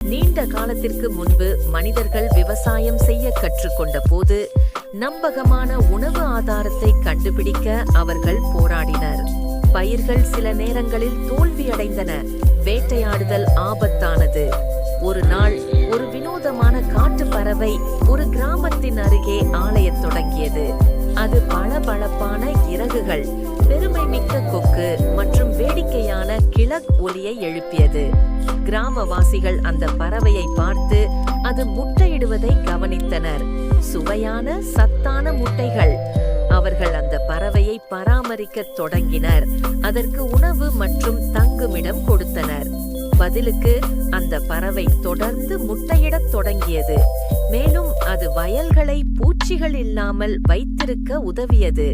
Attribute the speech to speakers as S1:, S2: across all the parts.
S1: நீண்ட காலத்திற்கு முன்பு மனிதர்கள் விவசாயம் செய்ய கற்றுக்கொண்ட போது நம்பகமான உணவு ஆதாரத்தை கண்டுபிடிக்க அவர்கள் போராடினர். பயிர்கள் சில நேரங்களில் தோல்வியடைந்தன. வேட்டையாடுதல் ஆபத்தானது. ஒரு நாள் ஒரு வினோதமான காட்டு பறவை ஒரு கிராமத்தின் அருகே ஆலயத் தொடங்கியது. அது பளபளப்பான இறகுகள், பெருமைமிக்க கொக்கு மற்றும் வேடிக்கையான கிழக் ஒலியை எழுப்பியது. கிராமவாசிகள் அந்த பறவையை பார்த்து அது முட்டையிடுவதை கவனித்தனர். சுவையான சத்தான முட்டைகள். அவர்கள் அந்த பறவையை பராமரிக்க தொடங்கினர். அதற்கு உணவு மற்றும் தங்குமிடம் கொடுத்தனர். பதிலுக்கு அந்த பறவை தொடர்ந்து முட்டையிடத் தொடங்கியது. மேலும் அது வயல்களை பூச்சிகள் இல்லாமல் வைத்திருக்க உதவியது.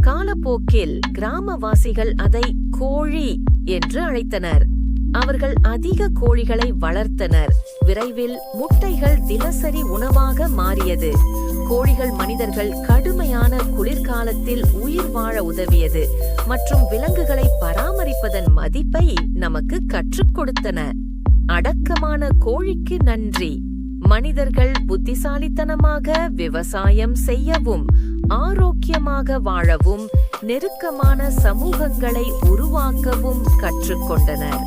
S1: காலப்போக்கில் கிராமவாசிகள் அதை கோழி என்று அழைத்தனர். அவர்கள் அதிக கோழிகளை வளர்த்தனர். விரைவில் முட்டைகள் தினசரி உணவாக மாறியது. கோழிகள் மனிதர்கள் கடுமையான குளிர்காலத்தில் உயிர் வாழ உதவியது மற்றும் விலங்குகளை பராமரிப்பதன் மதிப்பை நமக்கு கற்றுக் கொடுத்தன. அடக்கமான கோழிக்கு நன்றி. மனிதர்கள் புத்திசாலித்தனமாக விவசாயம் செய்யவும் ஆரோக்கியமாக வாழவும் நெருக்கமான சமூகங்களை உருவாக்கவும் கற்றுக்கொண்டனர்.